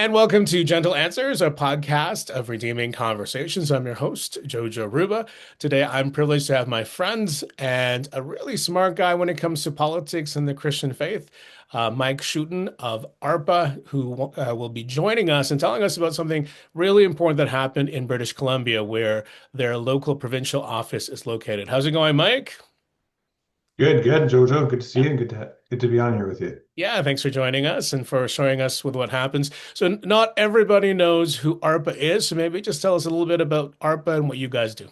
And welcome to Gentle Answers, a podcast of redeeming conversations. I'm your host, Jojo Ruba. Today, I'm privileged to have my friends and a really smart guy when it comes to politics and the Christian faith, Mike Schouten of ARPA, who will be joining us and telling us about something really important that happened in British Columbia, where their local provincial office is located. How's it going, Mike? Good, good, Jojo. Good to see you and good to be on here with you. Yeah, thanks for joining us and for showing us with what happens. So, not everybody knows who ARPA is, so maybe just tell us a little bit about ARPA and what you guys do.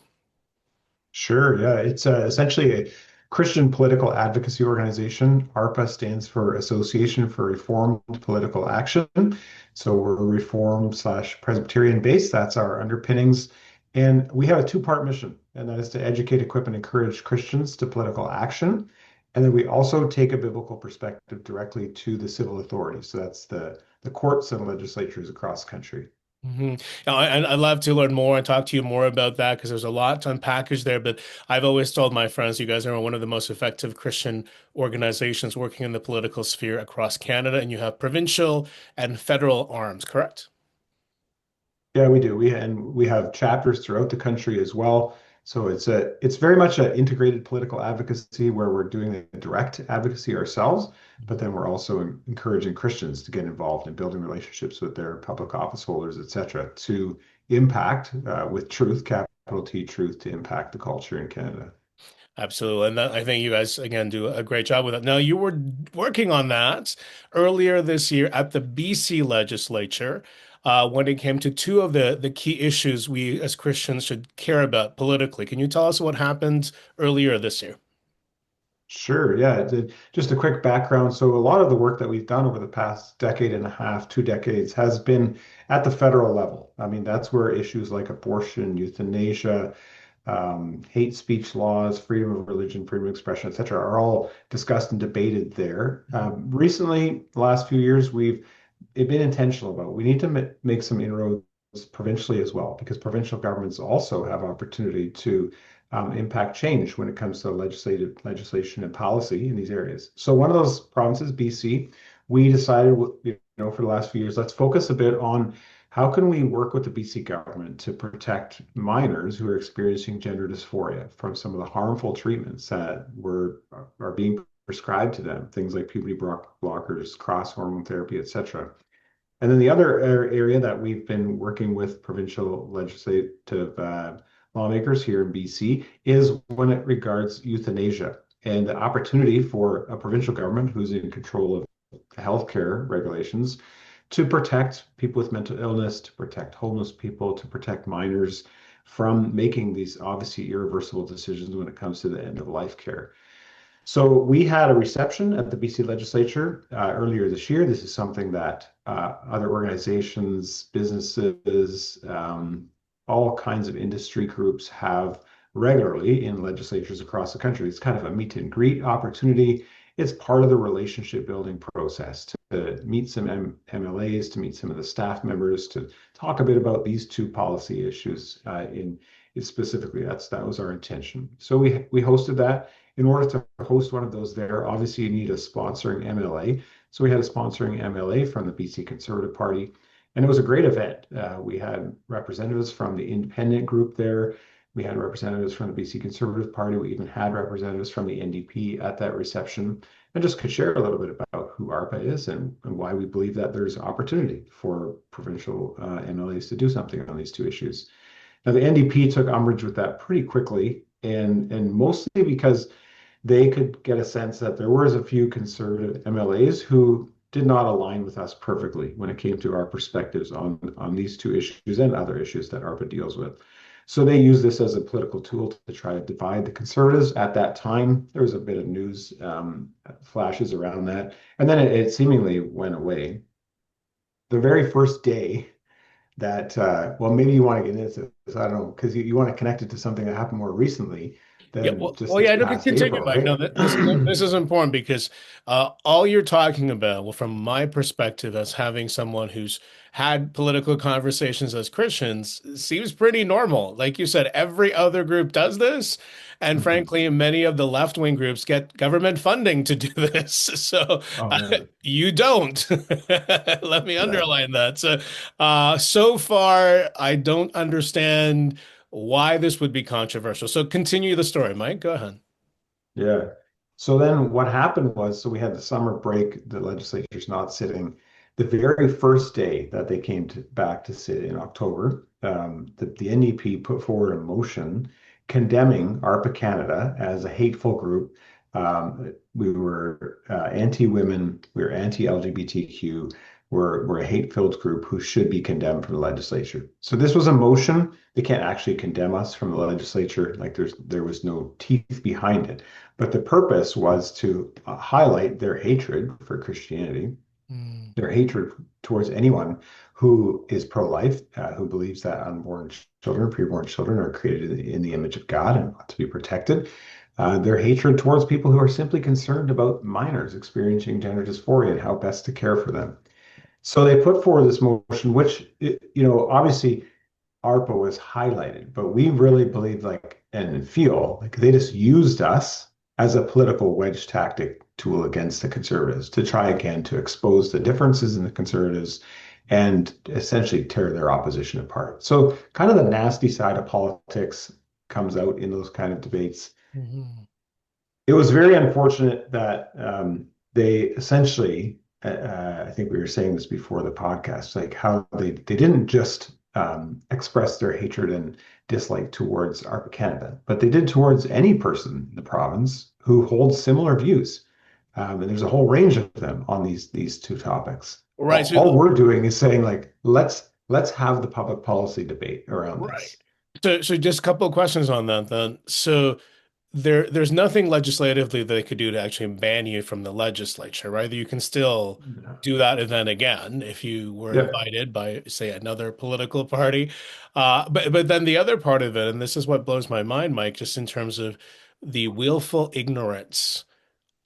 Sure, yeah. It's essentially a Christian political advocacy organization. ARPA stands for Association for Reformed Political Action. So we're Reformed slash Presbyterian based. That's our underpinnings. And we have a two-part mission, and that is to educate, equip, and encourage Christians to political action. And then we also take a biblical perspective directly to the civil authorities. So that's the courts and legislatures across the country. Hmm. I'd love to learn more and talk to you more about that because there's a lot to unpackage there. But I've always told my friends, you guys are one of the most effective Christian organizations working in the political sphere across Canada, and you have provincial and federal arms, correct? Yeah, we do. We have chapters throughout the country as well. So it's very much an integrated political advocacy where we're doing the direct advocacy ourselves, but then we're also encouraging Christians to get involved in building relationships with their public office holders, et cetera, to impact with truth, capital T truth, to impact the culture in Canada. Absolutely. And I think you guys, again, do a great job with it. Now, you were working on that earlier this year at the BC legislature when it came to two of the key issues we as Christians should care about politically. Can you tell us what happened earlier this year? Sure, yeah. Just a quick background. So, a lot of the work that we've done over the past decade and a half, 2 decades, has been at the federal level. I mean, that's where issues like abortion, euthanasia, hate speech laws, freedom of religion, freedom of expression, et cetera, are all discussed and debated there. Recently, the last few years, we've been intentional about we need to make some inroads provincially as well, because provincial governments also have opportunity to impact change when it comes to legislation and policy in these areas. So one of those provinces, BC, we decided, for the last few years, let's focus a bit on how can we work with the BC government to prect minors who are experiencing gender dysphoria from some of the harmful treatments that are being prescribed to them, things like puberty blockers, cross hormone therapy, etc. And then the other area that we've been working with provincial legislative lawmakers here in BC is when it regards euthanasia and the opportunity for a provincial government who's in control of healthcare regulations to protect people with mental illness, to protect homeless people, to protect minors from making these obviously irreversible decisions when it comes to the end of life care. So we had a reception at the BC legislature earlier this year. This is something that other organizations, businesses, all kinds of industry groups have regularly in legislatures across the country. It's kind of a meet and greet opportunity. It's part of the relationship building process to meet some MLAs, to meet some of the staff members, to talk a bit about these two policy issues specifically. That was our intention. So we hosted that. In order to host one of those there, obviously you need a sponsoring MLA. So we had a sponsoring MLA from the BC Conservative Party, and it was a great event. We had representatives from the independent group there. We had representatives from the BC Conservative Party. We even had representatives from the NDP at that reception, and just could share a little bit about who ARPA is and why we believe that there's opportunity for provincial MLAs to do something on these two issues. Now, the NDP took umbrage with that pretty quickly, and mostly because they could get a sense that there was a few conservative MLAs who did not align with us perfectly when it came to our perspectives on these two issues and other issues that ARPA deals with. So they use this as a political tool to try to divide the conservatives. At that time, there was a bit of news flashes around that, and then it seemingly went away. The very first day that, well, maybe you want to get into this, I don't know, because you want to connect it to something that happened more recently. Yeah, than just well, this yeah, no, past continue, April, Mike. right? No, this is important because all you're talking about, well, from my perspective, as having someone who's had political conversations as Christians, seems pretty normal. Like you said, every other group does this, and Mhm. frankly, many of the left-wing groups get government funding to do this. So Oh yeah, you don't. Let me yeah. underline that. So far, I don't understand why this would be controversial. So continue the story, Mike. Go ahead. Yeah. So then what happened was, so we had the summer break, the legislature's not sitting. The very first day that they came back to sit in October, the NDP put forward a motion condemning ARPA Canada as a hateful group. We were anti-women, we were anti-LGBTQ, we're a hate-filled group who should be condemned from the legislature. So this was a motion. They can't actually condemn us from the legislature. Like there was no teeth behind it. But the purpose was to highlight their hatred for Christianity, Mm, their hatred towards anyone who is pro-life, who believes that unborn children, preborn children are created in the image of God and ought to be protected. Their hatred towards people who are simply concerned about minors experiencing gender dysphoria and how best to care for them. So they put forward this motion, which, obviously ARPA was highlighted, but we really believe like and feel like they just used us as a political wedge tactic tool against the conservatives to try again to expose the differences in the conservatives and essentially tear their opposition apart. So kind of the nasty side of politics comes out in those kind of debates. mhm. It was very unfortunate that they essentially, I think we were saying this before the podcast, like how they didn't just express their hatred and dislike towards ARPA Canada, but they did towards any person in the province who holds similar views. And there's a whole range of them on these two topics. Right. All we're doing is saying like let's have the public policy debate around Right. this. So just a couple of questions on that then. So there's nothing legislatively that they could do to actually ban you from the legislature, right? You can still do that event again if you were Yeah. invited by, say, another political party. But then the other part of it, and this is what blows my mind, Mike, just in terms of the willful ignorance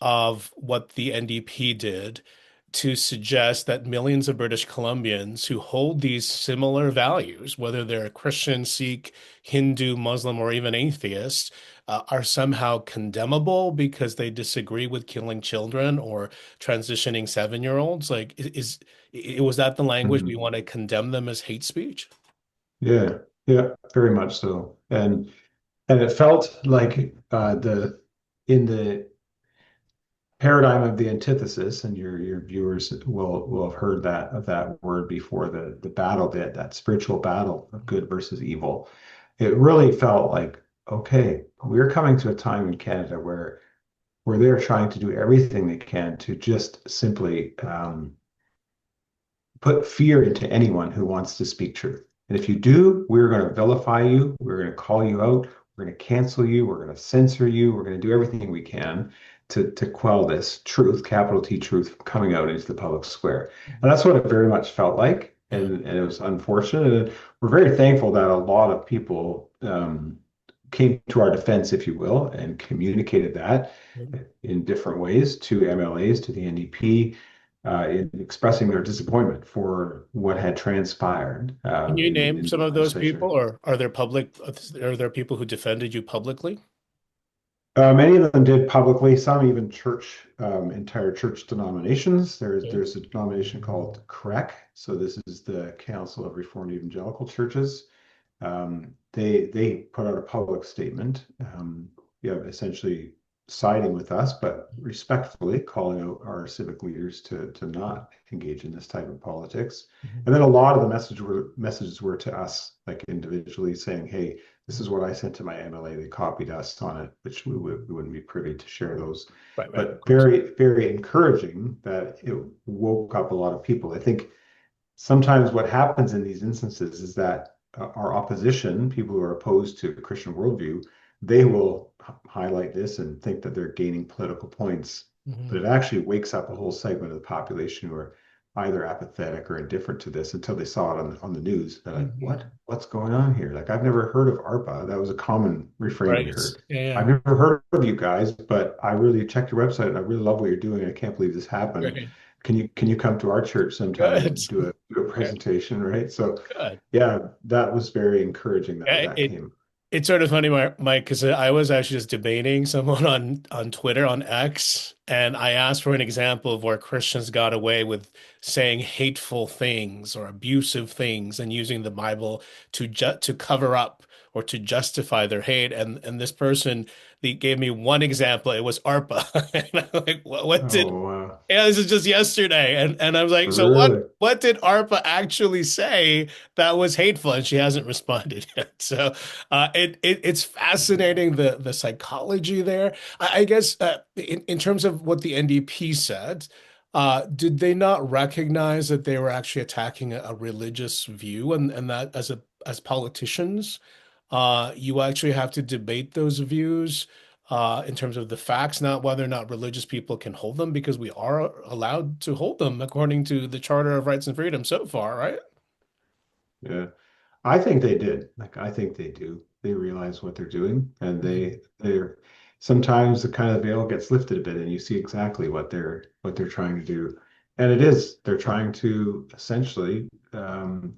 of what the NDP did to suggest that millions of British Columbians who hold these similar values, whether they're Christian, Sikh, Hindu, Muslim, or even atheist, are somehow condemnable because they disagree with killing children or transitioning 7-year-olds. Like, was that the language we Mhm. want to condemn them as hate speech? Yeah, yeah, very much so. And it felt like the in the paradigm of the antithesis, and your viewers will have heard that of that word before, the battle bit, that spiritual battle of good versus evil. It really felt like, okay, we're coming to a time in Canada where they're trying to do everything they can to just simply put fear into anyone who wants to speak truth. And if you do, we're going to vilify you. We're going to call you out. We're going to cancel you. We're going to censor you. We're going to do everything we can to quell this truth, capital T truth, from coming out into the public square. And that's what it very much felt like. And it was unfortunate. And we're very thankful that a lot of people came to our defense, if you will, and communicated that in different ways to MLAs, to the NDP, in expressing their disappointment for what had transpired Can you name in some the of those people, legislature. or are there people who defended you publicly? Many of them did publicly, some even entire church denominations. There's a denomination called CREC. So this is the Council of Reformed Evangelical Churches. They put out a public statement, essentially siding with us, but respectfully calling out our civic leaders to not engage in this type of politics. And then a lot of the messages were to us, like individually saying, "Hey, this is what I sent to my MLA. They copied us on it," which we wouldn't be privy to share those. Right, right, of But course. very, very encouraging that it woke up a lot of people. I think sometimes what happens in these instances is that our opposition, people who are opposed to the Christian worldview, they will highlight this and think that they're gaining political points. But Mhm. it actually wakes up a whole segment of the population who are either apathetic or indifferent to this until they saw it on the news. They're like, Mhm. what? What's going on here? Like, I've never heard of ARPA. That was a common refrain we Right. heard. Yeah, I've yeah. never heard of you guys, but I really checked your website and I really love what you're doing. I can't believe this happened. Right. Can you come to our church sometime Good. and do a Okay, presentation, right? So good. yeah, that was very encouraging that Yeah, that came. it's sort of funny, Mike, because I was actually just debating someone on Twitter on X, and I asked for an example of where Christians got away with saying hateful things or abusive things and using the Bible to cover up or to justify their hate. And this person, they gave me one example. It was ARPA, and I'm like, what did? Oh, Yeah, this is just yesterday, and I was like, so really? what did ARPA actually say that was hateful? And she hasn't responded yet. So it's fascinating the psychology there. I guess in terms of what the NDP said, did they not recognize that they were actually attacking a religious view, and that as politicians, you actually have to debate those views in terms of the facts, not whether or not religious people can hold them, because we are allowed to hold them according to the Charter of Rights and Freedom so far, right? Yeah. I think they did. Like I think they do. They realize what they're doing, and Mhm. they're sometimes the kind of veil gets lifted a bit, and you see exactly what they're trying to do. And it is they're trying to essentially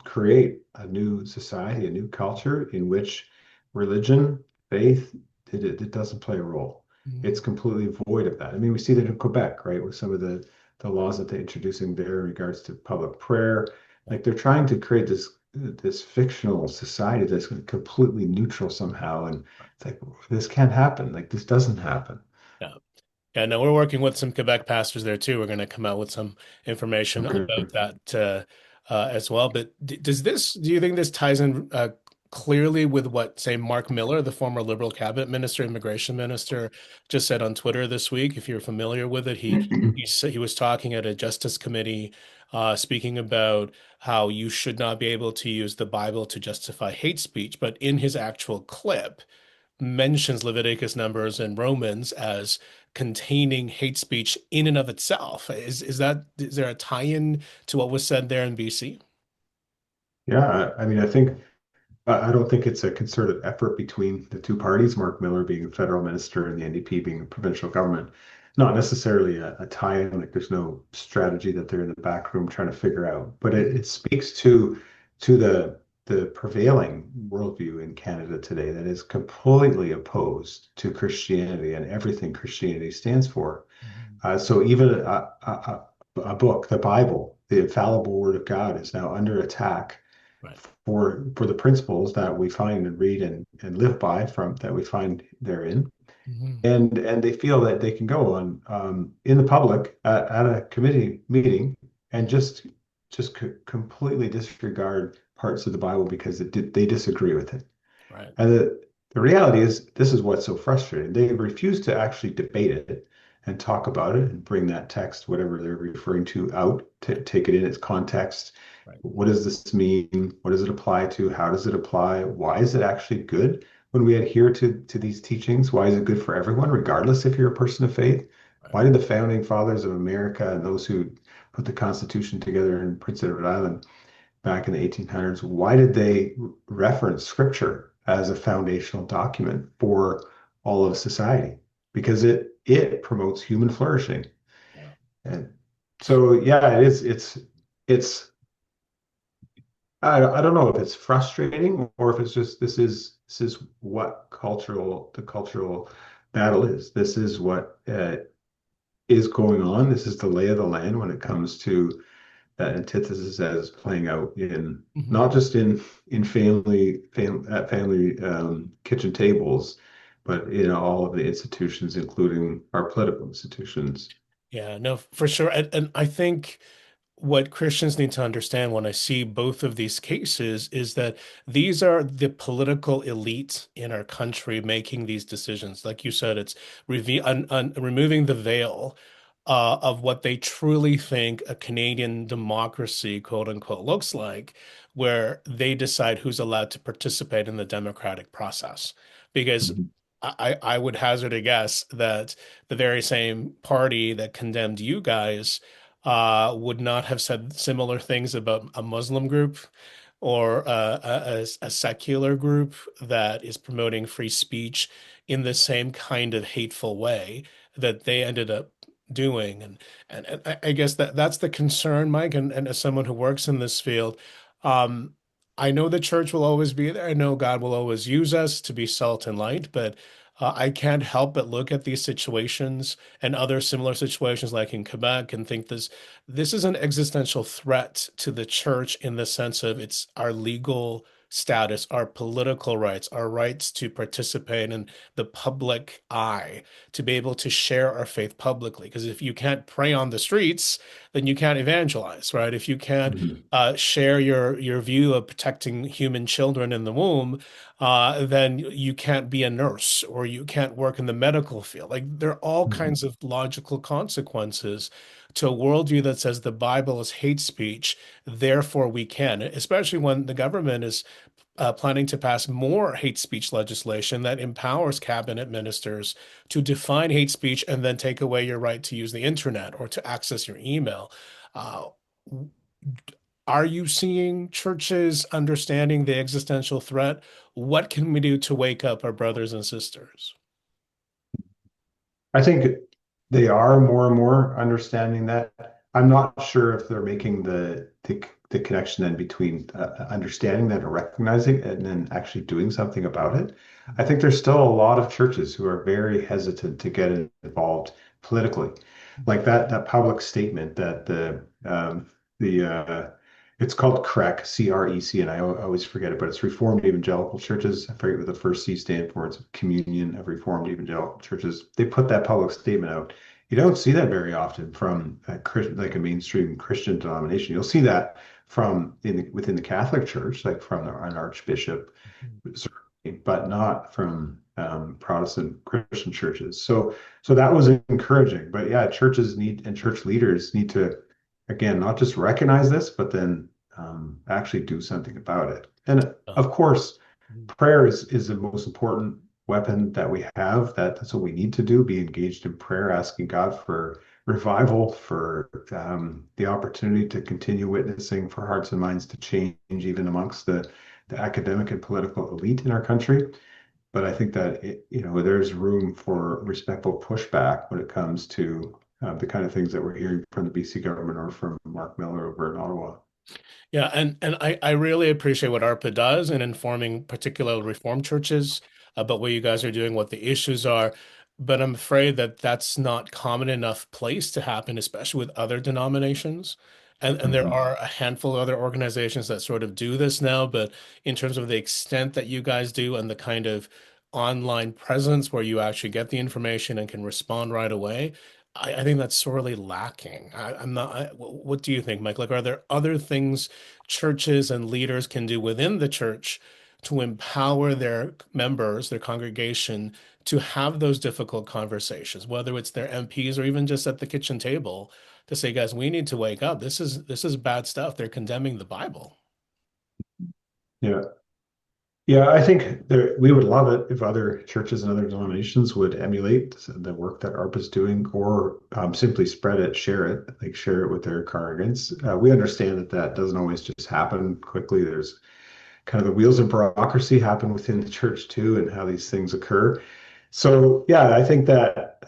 create a new society, a new culture in which religion, faith, it doesn't play a role. It's Mhm. completely void of that. I mean, we see that in Quebec, right, with some of the laws that they're introducing there in regards to public prayer. Like they're trying to create this fictional society that's completely neutral somehow. And it's like, this can't happen. Like, this doesn't happen. Yeah. Yeah, no, we're working with some Quebec pastors there too. We're going to come out with some information Okay. about that as well. But do you think this ties in clearly with what, say, Mark Miller, the former Liberal cabinet minister, immigration minister, just said on Twitter this week? If you're familiar with it, he was talking at a justice committee, speaking about how you should not be able to use the Bible to justify hate speech. But in his actual clip, mentions Leviticus, Numbers, and Romans as containing hate speech in and of itself. Is there a tie-in to what was said there in BC? Yeah, I mean, I don't think it's a concerted effort between the two parties, Mark Miller being a federal minister and the NDP being a provincial government. Not necessarily a tie-in, like there's no strategy that they're in the back room trying to figure out, but it speaks to the prevailing worldview in Canada today that is completely opposed to Christianity and everything Christianity stands for. Mhm. So even a book, the Bible, the infallible Word of God, is now under attack Right. for the principles that we find and read and live by from that we find therein. Mhm. And they feel that they can go on in the public at a committee meeting and just completely disregard parts of the Bible because they disagree with it. Right. And the reality is, this is what's so frustrating. They refuse to actually debate it and talk about it and bring that text, whatever they're referring to, out to take it in its context. Right. What does this mean? What does it apply to? How does it apply? Why is it actually good when we adhere to these teachings? Why is it good for everyone, regardless if you're a person of faith? Right. Why did the founding fathers of America and those who put the Constitution together in Prince Edward Island back in the 1800s, why did they reference scripture as a foundational document for all of society? Because it promotes human flourishing. Yeah. And so yeah, it's I don't know if it's frustrating or if it's just this is what the cultural battle is. This is what is going on. This is the lay of the land when it comes to that antithesis as playing out in Mhm. not just in family kitchen tables, but in all of the institutions, including our political institutions. Yeah, no, for sure. And I think what Christians need to understand when I see both of these cases is that these are the political elite in our country making these decisions. Like you said, it's removing the veil of what they truly think a Canadian democracy, quote unquote, looks like, where they decide who's allowed to participate in the democratic process. Because Mhm. I would hazard a guess that the very same party that condemned you guys would not have said similar things about a Muslim group or a secular group that is promoting free speech in the same kind of hateful way that they ended up doing. And I guess that's the concern, Mike, and as someone who works in this field, um, I know the church will always be there. I know God will always use us to be salt and light, but I can't help but look at these situations and other similar situations like in Quebec and think this is an existential threat to the church in the sense of it's our legal status, our political rights, our rights to participate in the public eye, to be able to share our faith publicly. Because if you can't pray on the streets, then you can't evangelize, right? If you can't Mhm. share your view of protecting human children in the womb, then you can't be a nurse or you can't work in the medical field. Like there are all kinds Mhm. of logical consequences to a worldview that says the Bible is hate speech, therefore we can, especially when the government is planning to pass more hate speech legislation that empowers cabinet ministers to define hate speech and then take away your right to use the internet or to access your email. Uh, are you seeing churches understanding the existential threat? What can we do to wake up our brothers and sisters? I think they are more and more understanding that. I'm not sure if they're making the connection then between understanding that and recognizing it and then actually doing something about it. I think there's still a lot of churches who are very hesitant to get involved politically, like that public statement that the it's called CREC, and I always forget it, but it's Reformed Evangelical Churches. I forget what the first C stand for. It's Communion of Reformed Evangelical Churches. They put that public statement out. You don't see that very often from a Christian, like a mainstream Christian denomination. You'll see that within the Catholic Church, like from an archbishop, certainly, but not from Protestant Christian churches. So that was encouraging. But yeah, churches need and church leaders need to, again, not just recognize this, but then actually do something about it. And of course, prayer is the most important weapon that we have. That's what we need to do, be engaged in prayer, asking God for revival, for the opportunity to continue witnessing, for hearts and minds to change, even amongst the academic and political elite in our country. But I think that there's room for respectful pushback when it comes to the kind of things that we're hearing from the BC government or from Mark Miller over in Ottawa. Yeah, and I really appreciate what ARPA does in informing particular Reformed churches about what you guys are doing, what the issues are. But I'm afraid that that's not common enough place to happen, especially with other denominations. And there Mhm. are a handful of other organizations that sort of do this now, but in terms of the extent that you guys do and the kind of online presence where you actually get the information and can respond right away, I think that's sorely lacking. I'm not. What do you think, Mike? Like, are there other things churches and leaders can do within the church to empower their members, their congregation, to have those difficult conversations, whether it's their MPs or even just at the kitchen table, to say, guys, we need to wake up. This is bad stuff. They're condemning the Bible. Yeah. Yeah, I think we would love it if other churches and other denominations would emulate the work that ARP is doing, or simply spread it, share it with their congregants. We understand that that doesn't always just happen quickly. There's kind of the wheels of bureaucracy happen within the church too, and how these things occur. So yeah, I think that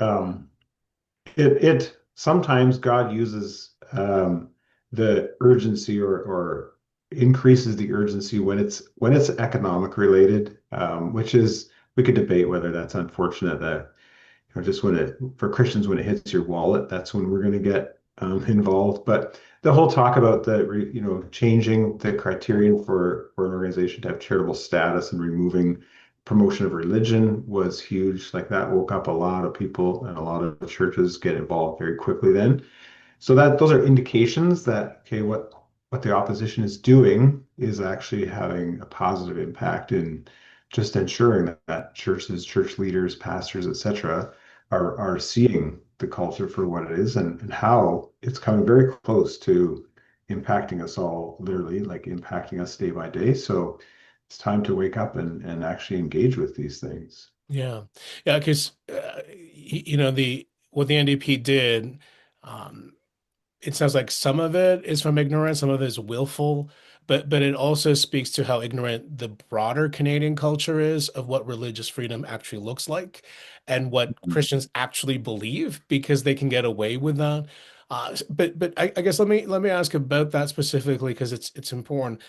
it sometimes God uses the urgency or increases the urgency when it's economic related, which is we could debate whether that's unfortunate that just when it for Christians when it hits your wallet, that's when we're going to get involved. But the whole talk about changing the criterion for an organization to have charitable status and removing promotion of religion was huge. Like that woke up a lot of people and a lot of churches get involved very quickly then. So that those are indications that okay, what the opposition is doing is actually having a positive impact in just ensuring that churches, church leaders, pastors, etc., are seeing the culture for what it is and how it's coming very close to impacting us all, literally, like impacting us day by day. So it's time to wake up and actually engage with these things. Yeah, yeah, because the what the NDP did. Um, it sounds like some of it is from ignorance, some of it is willful, but it also speaks to how ignorant the broader Canadian culture is of what religious freedom actually looks like and what Christians actually believe because they can get away with that. But I guess let me ask about that specifically because it's important.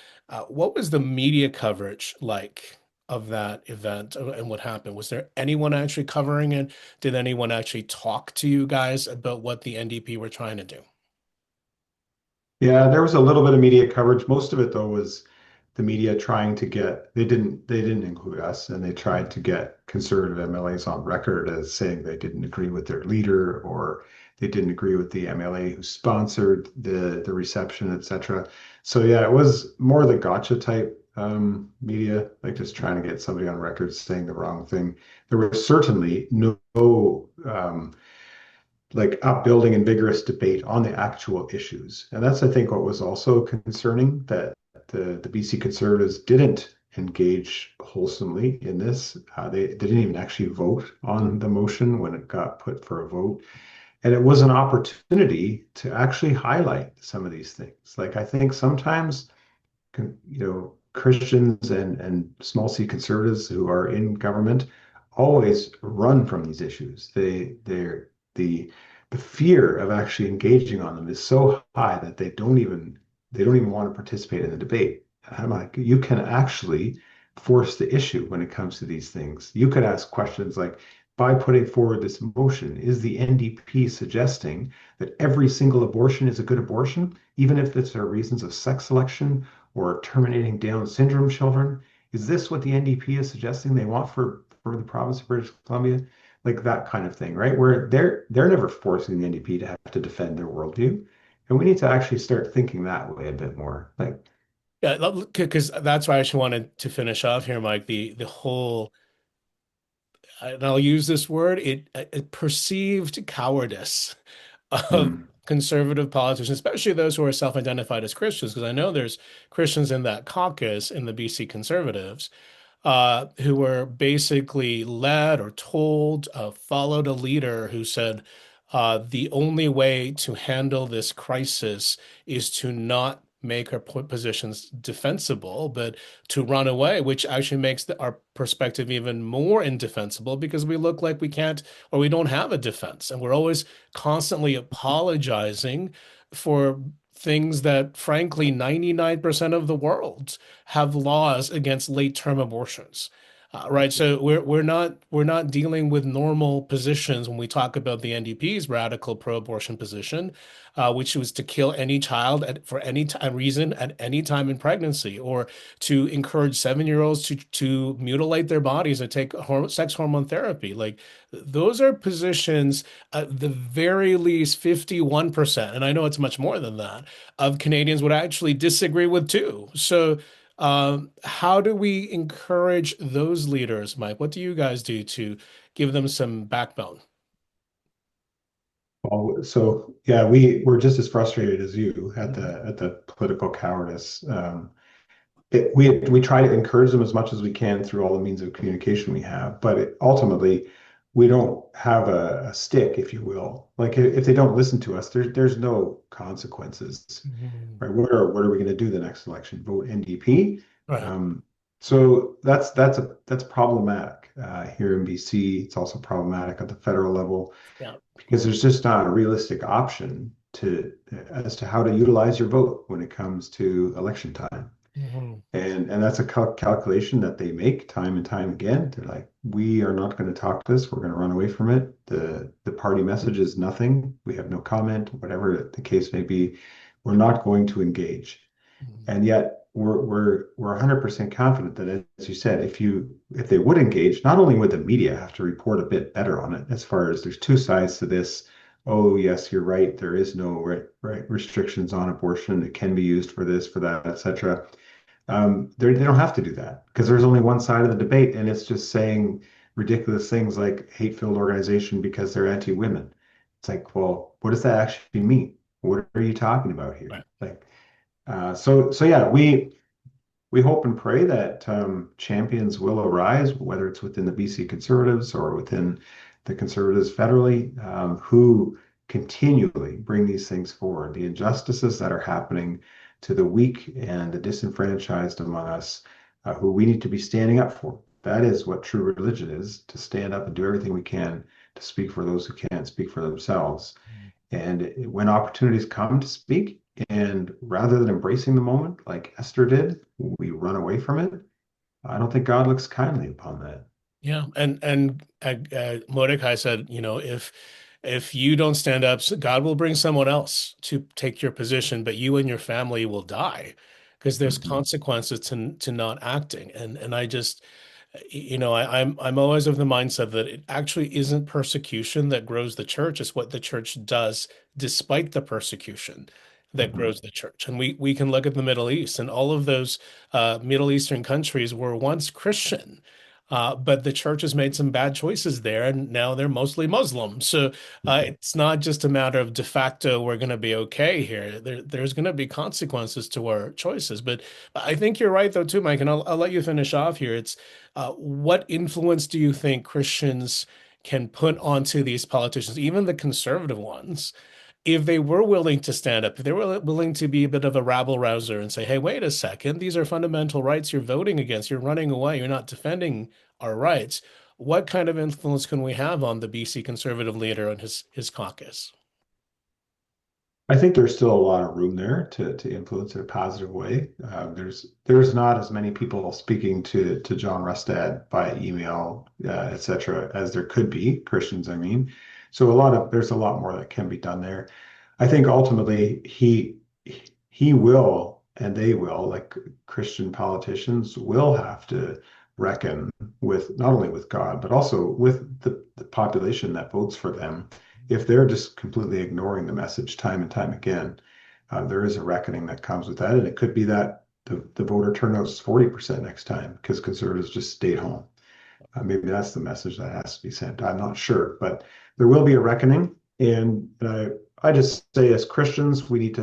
What was the media coverage like of that event and what happened? Was there anyone actually covering it? Did anyone actually talk to you guys about what the NDP were trying to do? Yeah, there was a little bit of media coverage. Most of it though was the media trying to get they didn't include us, and they tried to get conservative MLAs on record as saying they didn't agree with their leader, or they didn't agree with the MLA who sponsored the reception, etc. So yeah, it was more the gotcha type media, like just trying to get somebody on record saying the wrong thing. There was certainly no like upbuilding and vigorous debate on the actual issues. And that's, I think, what was also concerning, that the BC Conservatives didn't engage wholesomely in this. They didn't even actually vote on the motion when it got put for a vote. And it was an opportunity to actually highlight some of these things. Like I think sometimes Christians and small c conservatives who are in government always run from these issues. They're the fear of actually engaging on them is so high that they don't even want to participate in the debate. And I'm like, you can actually force the issue when it comes to these things. You could ask questions like, by putting forward this motion, is the NDP suggesting that every single abortion is a good abortion, even if it's for reasons of sex selection or terminating Down syndrome children? Is this what the NDP is suggesting they want for the province of British Columbia? Like that kind of thing, right? Where they're never forcing the NDP to have to defend their worldview. And we need to actually start thinking that way a bit more. Like, Yeah, because that's why I actually wanted to finish off here, Mike. The whole, and I'll use this word, it perceived cowardice of hmm, conservative politicians, especially those who are self-identified as Christians, because I know there's Christians in that caucus in the BC Conservatives who were basically led or told, followed a leader who said, the only way to handle this crisis is to not make our positions defensible, but to run away, which actually makes our perspective even more indefensible because we look like we can't or we don't have a defense. And we're always constantly apologizing for things that, frankly, 99% of the world have laws against late-term abortions. Right. So we're not dealing with normal positions when we talk about the NDP's radical pro-abortion position, which was to kill any child for any reason at any time in pregnancy, or to encourage 7-year-olds to mutilate their bodies and take sex hormone therapy. Like those are positions at the very least 51%, and I know it's much more than that, of Canadians would actually disagree with too. So how do we encourage those leaders, Mike? What do you guys do to give them some backbone? well, so yeah, we're just as frustrated as you at Mhm. the political cowardice. We try to encourage them as much as we can through all the means of communication we have, but ultimately, we don't have a stick, if you will. Like if they don't listen to us, there's no consequences, Mhm. right? What are we going to do the next election? Vote NDP? Right. Um, so that's problematic here in BC. It's also problematic at the federal level Yeah. because there's just not a realistic option to as to how to utilize your vote when it comes to election time. Mhm. And that's a calculation that they make time and time again. They're like, we are not going to talk this. We're going to run away from it. The party message is nothing. We have no comment, whatever the case may be. We're not going to engage. Mhm. And yet we're 100% confident that, as you said, if they would engage, not only would the media have to report a bit better on it, as far as there's two sides to this. Oh, yes, you're right. There is no right restrictions on abortion. It can be used for this, for that, etc. They don't have to do that because there's only one side of the debate, and it's just saying ridiculous things like hate-filled organization because they're anti-women. It's like, well, what does that actually mean? What are you talking about here? Right. Like, so yeah, we hope and pray that champions will arise, whether it's within the BC Conservatives or within the Conservatives federally, who continually bring these things forward, the injustices that are happening to the weak and the disenfranchised among us, who we need to be standing up for. That is what true religion is, to stand up and do everything we can to speak for those who can't speak for themselves. And when opportunities come to speak, and rather than embracing the moment like Esther did, we run away from it. I don't think God looks kindly upon that. Yeah, Mordecai said, if you don't stand up, God will bring someone else to take your position, but you and your family will die because there's Mhm. consequences to not acting. And I just, I'm always of the mindset that it actually isn't persecution that grows the church. It's what the church does despite the persecution that Mhm. grows the church. And we can look at the Middle East, and all of those Middle Eastern countries were once Christian. But the church has made some bad choices there, and now they're mostly Muslim. So Mhm. it's not just a matter of de facto, we're going to be okay here. There's going to be consequences to our choices. But I think you're right, though, too, Mike, and I'll let you finish off here. It's what influence do you think Christians can put onto these politicians, even the conservative ones, if they were willing to stand up, if they were willing to be a bit of a rabble rouser and say, hey, wait a second, these are fundamental rights you're voting against, you're running away, you're not defending our rights. What kind of influence can we have on the BC conservative leader and his caucus? I think there's still a lot of room there to influence in a positive way. There's not as many people speaking to John Rustad by email, et cetera, as there could be, Christians, I mean. So there's a lot more that can be done there. I think ultimately he will and they will, like Christian politicians, will have to reckon with not only with God, but also with the population that votes for them. If they're just completely ignoring the message time and time again, there is a reckoning that comes with that. And it could be that the voter turnout is 40% next time because conservatives just stayed home. Maybe that's the message that has to be sent. I'm not sure, but there will be a reckoning. And I just say, as Christians, we need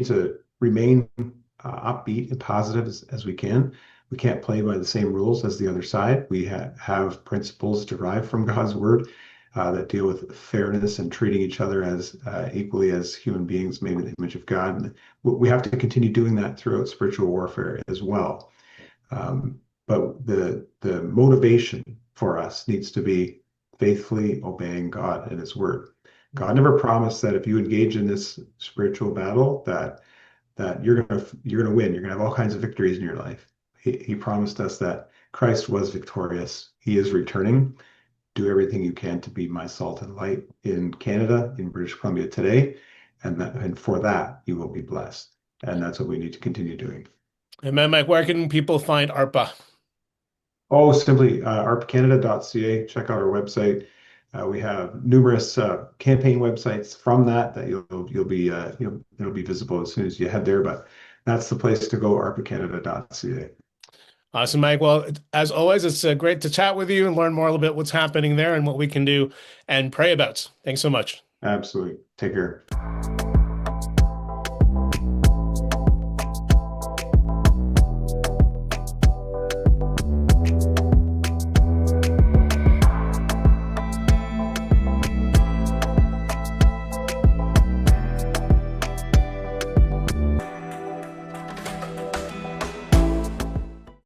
to remain upbeat and positive as we can. We can't play by the same rules as the other side. We have principles derived from God's word that deal with fairness and treating each other as equally as human beings made in the image of God. And we have to continue doing that throughout spiritual warfare as well. But the motivation for us needs to be faithfully obeying God and His Word. God never promised that if you engage in this spiritual battle, that you're gonna win. You're gonna have all kinds of victories in your life. He promised us that Christ was victorious. He is returning. Do everything you can to be my salt and light in Canada, in British Columbia today, and for that you will be blessed. And that's what we need to continue doing. And then, Mike, where can people find ARPA? Oh, simply arpcanada.ca. Check out our website. We have numerous campaign websites from that you'll be it'll be visible as soon as you head there. But that's the place to go, arpcanada.ca. Awesome, Mike. Well, as always, it's great to chat with you and learn more a little bit what's happening there and what we can do and pray about. Thanks so much. Absolutely. Take care.